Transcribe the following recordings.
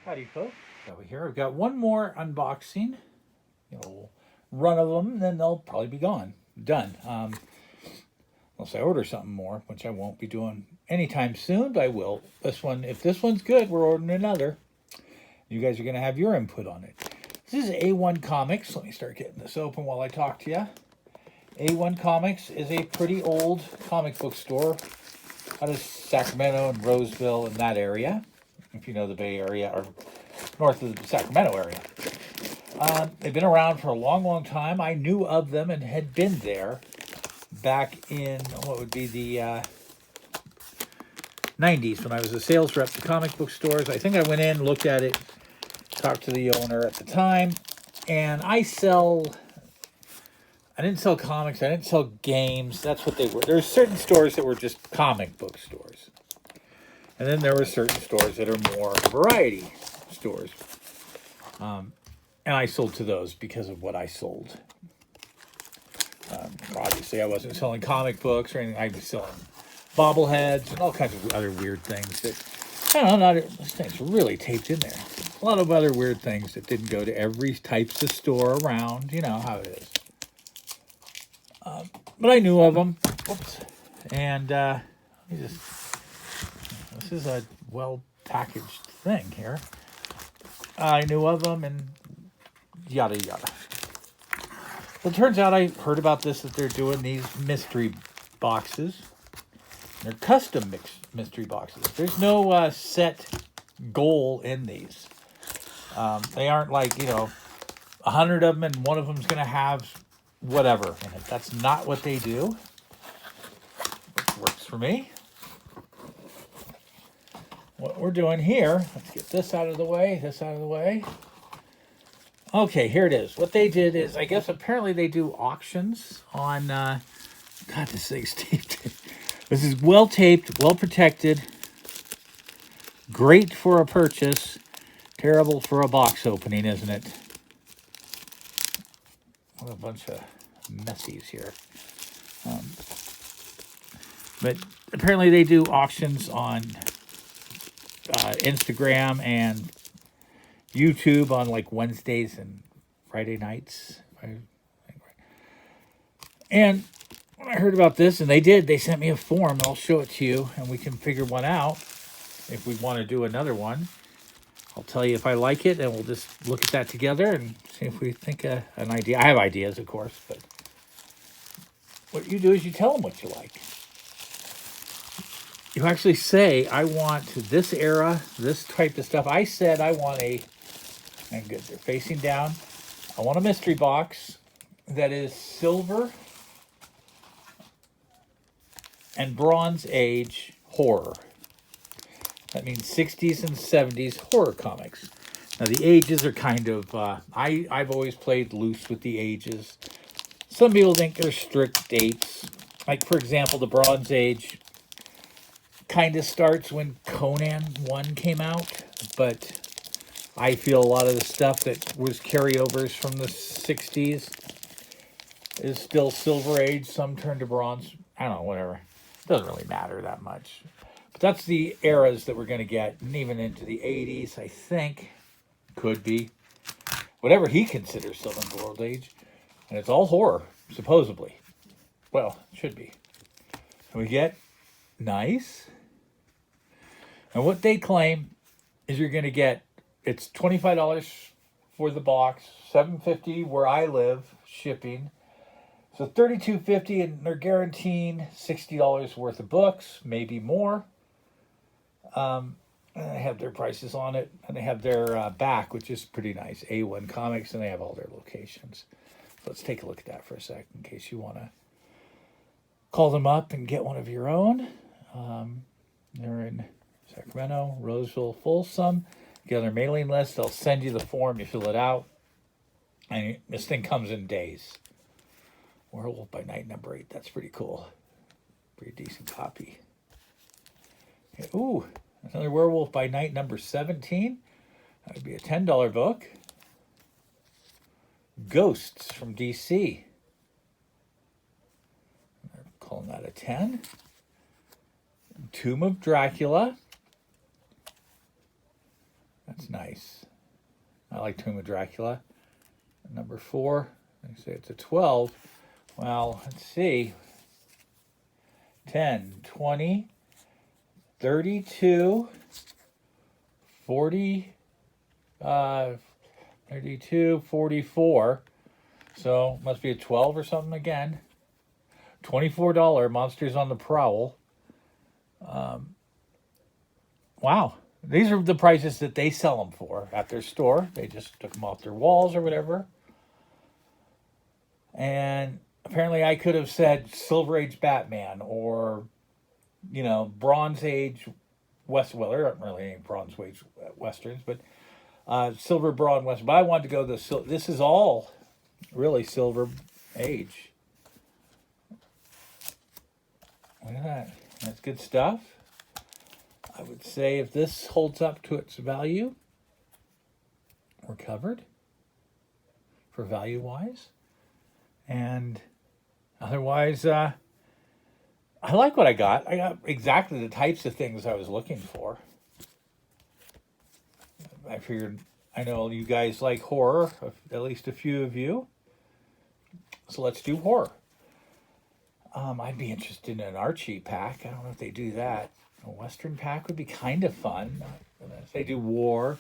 Howdy, folks. Over here, I've got one more unboxing. Run of them, then they'll probably be done. Unless I order something more, which I won't be doing anytime soon, but I will. If this one's good, we're ordering another. You guys are going to have your input on it. This is A-1 Comics. Let me start getting this open while I talk to you. A-1 Comics is a pretty old comic book store out of Sacramento and Roseville and that area, if you know the Bay Area or north of the Sacramento area. They've been around for a long, long time. I knew of them and had been there back in what would be the 90s when I was a sales rep to comic book stores. I think I went in, looked at it, talked to the owner at the time, and I didn't sell comics, I didn't sell games. That's what they were. There were certain stores that were just comic book stores. And then there were certain stores that are more variety stores. And I sold to those because of what I sold. Obviously, I wasn't selling comic books or anything. I was selling bobbleheads and all kinds of other weird things that, I don't know, those things were really taped in there. A lot of other weird things that didn't go to every types of store around. You know how it is. But I knew of them. Whoops. And this is a well-packaged thing here. I knew of them and yada yada. Well, it turns out I heard about this, that they're doing these mystery boxes. They're custom mystery boxes. There's no set goal in these. They aren't like, 100 of them and one of them's going to have whatever in it. That's not what they do. Which works for me. What we're doing here, let's get this out of the way, Okay, here it is. What they did is, I guess apparently they do auctions on, God, this thing's taped. This is well taped, well protected, great for a purchase, terrible for a box opening, isn't it? What a bunch of messies here. But apparently they do auctions on Instagram and YouTube on like Wednesdays and Friday nights. And when I heard about this, and they sent me a form. I'll show it to you, and we can figure one out if we want to do another one. I'll tell you if I like it, and we'll just look at that together and see if we think an idea. I have ideas, of course, but what you do is you tell them what you like. You actually say, I want this era, this type of stuff. I said I want and good, they're facing down. I want a mystery box that is silver and Bronze Age horror. That means 60s and 70s horror comics. Now, the ages are kind of, I've always played loose with the ages. Some people think they're strict dates. Like, for example, the Bronze Age kind of starts when Conan 1 came out, but I feel a lot of the stuff that was carryovers from the 60s is still Silver Age. Some turn to bronze. I don't know, whatever. It doesn't really matter that much. But that's the eras that we're going to get, and even into the 80s, I think. Could be. Whatever he considers Silver and Gold Age. And it's all horror, supposedly. Well, it should be. And we get nice. And what they claim is you're going to get, it's $25 for the box, $7.50 where I live, shipping. So $32.50, and they're guaranteeing $60 worth of books, maybe more. And they have their prices on it, and they have their back, which is pretty nice, A-1 Comics, and they have all their locations. So let's take a look at that for a sec, in case you want to call them up and get one of your own. They're in Sacramento, Roseville, Folsom. Get on their mailing list. They'll send you the form. You fill it out. And this thing comes in days. Werewolf by Night #8. That's pretty cool. Pretty decent copy. Okay, ooh, another Werewolf by Night #17. That would be a $10 book. Ghosts from DC. They're calling that a 10. Tomb of Dracula. That's nice. I like Tomb of Dracula. Number 4. They say it's a 12. Well, let's see. 10, 20, 32, 40, 32, 44. So must be a 12 or something again. $24 Monsters on the Prowl. Wow. These are the prices that they sell them for at their store. They just took them off their walls or whatever. And apparently I could have said Silver Age Batman or, Bronze Age West. Well, there aren't really any Bronze Age Westerns, but Silver, Bronze, Western. But I wanted to go this is all really Silver Age. Look at that. That's good stuff. I would say if this holds up to its value, we're covered for value-wise. And otherwise, I like what I got. I got exactly the types of things I was looking for. I figured, I know you guys like horror, at least a few of you. So let's do horror. I'd be interested in an Archie pack. I don't know if they do that. A Western pack would be kind of fun. They do war.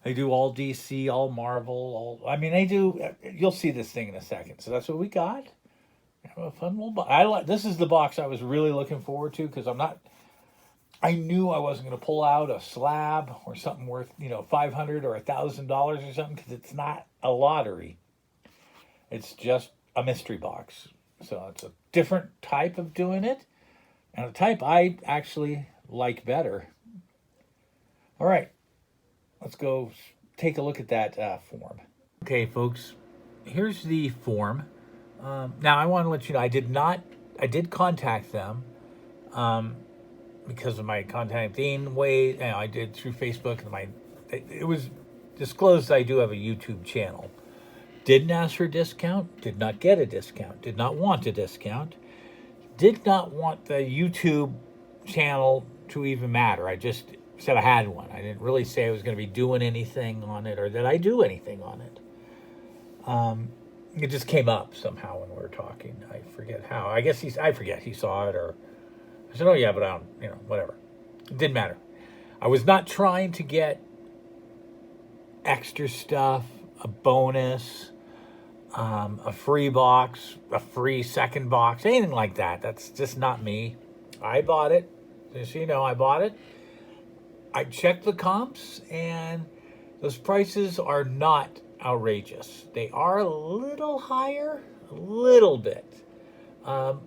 They do all DC, all Marvel. They do. You'll see this thing in a second. So that's what we got. Have a fun little box. This is the box I was really looking forward to because I knew I wasn't going to pull out a slab or something worth $500 or $1,000 or something because it's not a lottery. It's just a mystery box. So it's a different type of doing it. And a type I actually like better. All right, let's go take a look at that form. Okay, folks, here's the form. Now, I want to let you know, I did contact them because of my contacting way. I did through Facebook, and it was disclosed I do have a YouTube channel. Didn't ask for a discount, did not get a discount, did not want a discount. Did not want the YouTube channel to even matter. I just said I had one. I didn't really say I was going to be doing anything on it or that I do anything on it. It just came up somehow when we were talking. I forget how. I forget he saw it, or I said, oh yeah, but I don't, whatever. It didn't matter. I was not trying to get extra stuff, a bonus, a free box, a free second box, anything like that. That's just not me. I bought it. Just so you know, I bought it. I checked the comps, and those prices are not outrageous. They are a little higher, a little bit. Most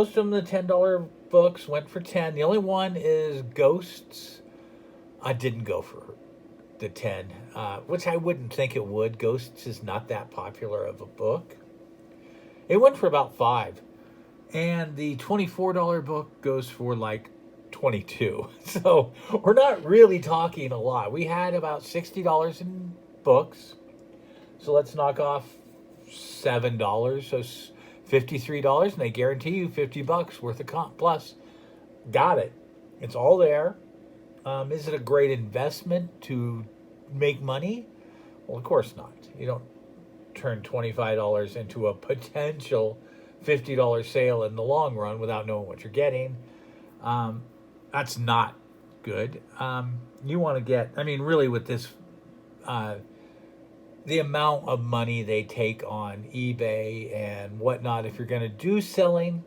of them, the $10 books went for $10. The only one is Ghosts. I didn't go for the 10, which I wouldn't think it would. Ghosts is not that popular of a book. It went for about $5. And the $24 book goes for like $22. So we're not really talking a lot. We had about $60 in books. So let's knock off $7. So $53, and they guarantee you $50 worth of comp. Plus, got it. It's all there. Is it a great investment to make money? Well, of course not. You don't turn $25 into a potential $50 sale in the long run without knowing what you're getting. That's not good. You want to get, really with this, the amount of money they take on eBay and whatnot, if you're going to do selling,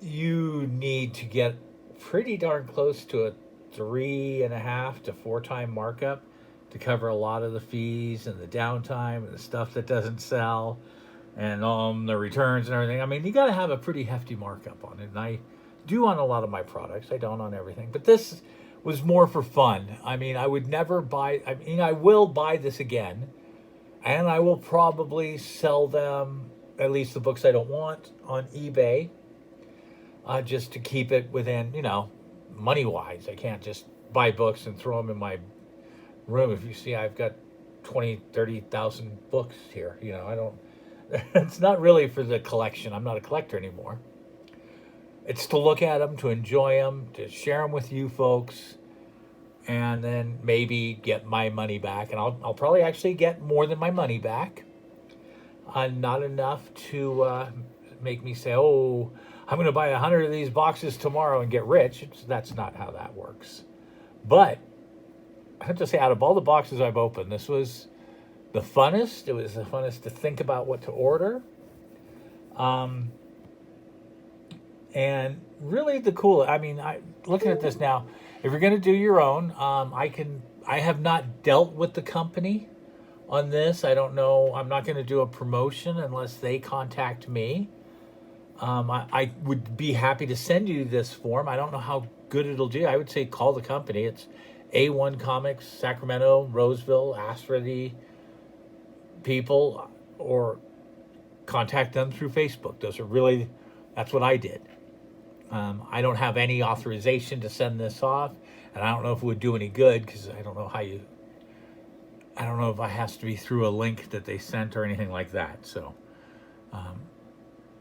you need to get pretty darn close to a 3.5 to 4 time markup to cover a lot of the fees and the downtime and the stuff that doesn't sell and the returns and everything. You got to have a pretty hefty markup on it. And I do on a lot of my products. I don't on everything. But this was more for fun. I would never buy... I will buy this again. And I will probably sell them, at least the books I don't want, on eBay. Just to keep it within, money-wise. I can't just buy books and throw them in my room. If you see, I've got 20, 30,000 books here. I don't... It's not really for the collection. I'm not a collector anymore. It's to look at them, to enjoy them, to share them with you folks, and then maybe get my money back. And I'll probably actually get more than my money back. Not enough to make me say, oh, I'm going to buy 100 of these boxes tomorrow and get rich. That's not how that works. But I have to say, out of all the boxes I've opened, this was the funnest. It was the funnest to think about what to order. And really the cool, I mean, looking at this now, if you're going to do your own, I have not dealt with the company on this. I don't know. I'm not going to do a promotion unless they contact me. I would be happy to send you this form. I don't know how good it'll do. I would say call the company. It's A-1 Comics, Sacramento, Roseville. Ask for the people or contact them through Facebook. That's what I did. I don't have any authorization to send this off, and I don't know if it would do any good because I don't know if it has to be through a link that they sent or anything like that. So,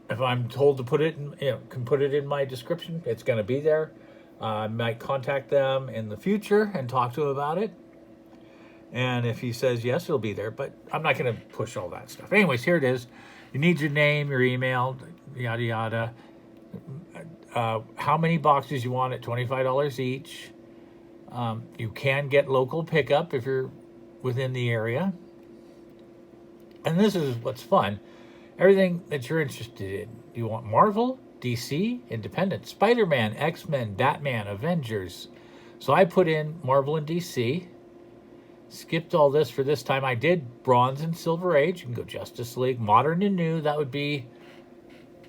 if I'm told to put it in, can put it in my description, it's going to be there. I might contact them in the future and talk to him about it. And if he says yes, it'll be there. But I'm not going to push all that stuff. Anyways, here it is. You need your name, your email, yada, yada. How many boxes you want at $25 each. You can get local pickup if you're within the area. And this is what's fun. Everything that you're interested in. You want Marvel, DC, Independent, Spider-Man, X-Men, Batman, Avengers. So I put in Marvel and DC. Skipped all this for this time. I did Bronze and Silver Age. You can go Justice League. Modern and New. That would be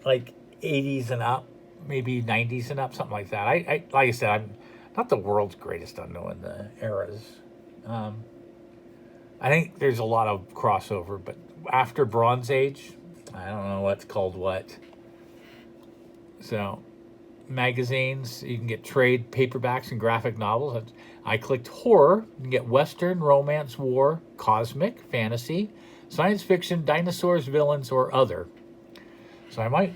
like 80s and up. Maybe 90s and up. Something like that. I like I said, I'm not the world's greatest on knowing the eras. I think there's a lot of crossover. But after Bronze Age, I don't know what's called what. So, magazines, you can get trade paperbacks and graphic novels. I clicked horror. You can get Western, romance, war, cosmic, fantasy, science fiction, dinosaurs, villains, or other. So I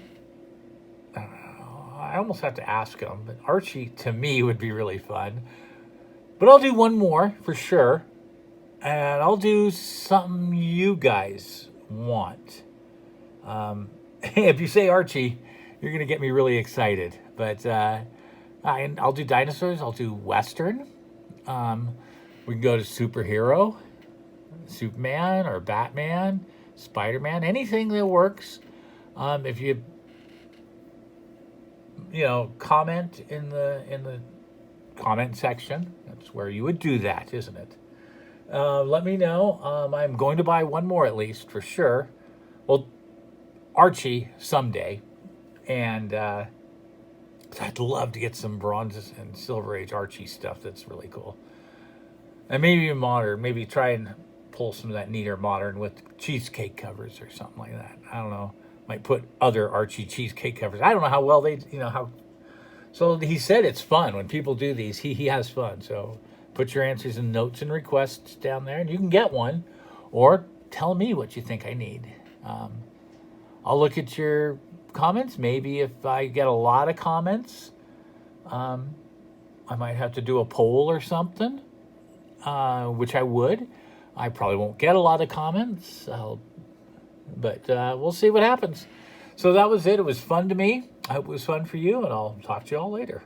almost have to ask them, but Archie to me would be really fun. But I'll do one more for sure. And I'll do something you guys want. If you say Archie, you're going to get me really excited. But I'll do dinosaurs. I'll do Western. We can go to superhero, Superman or Batman, Spider-Man, anything that works. If you comment in the comment section, that's where you would do that, isn't it? Let me know. I'm going to buy one more at least for sure. Well, Archie someday, and I'd love to get some Bronze and Silver Age Archie stuff. That's really cool. And maybe modern. Maybe try and pull some of that neater modern with cheesecake covers or something like that. I don't know. Might put other Archie cheesecake covers. I don't know how well they, how. So he said it's fun when people do these. He has fun. So put your answers and notes and requests down there, and you can get one, or tell me what you think I need. I'll look at your comments. Maybe if I get a lot of comments, I might have to do a poll or something, which I would. I probably won't get a lot of comments, but we'll see what happens. So that was it. It was fun to me. I hope it was fun for you, and I'll talk to you all later.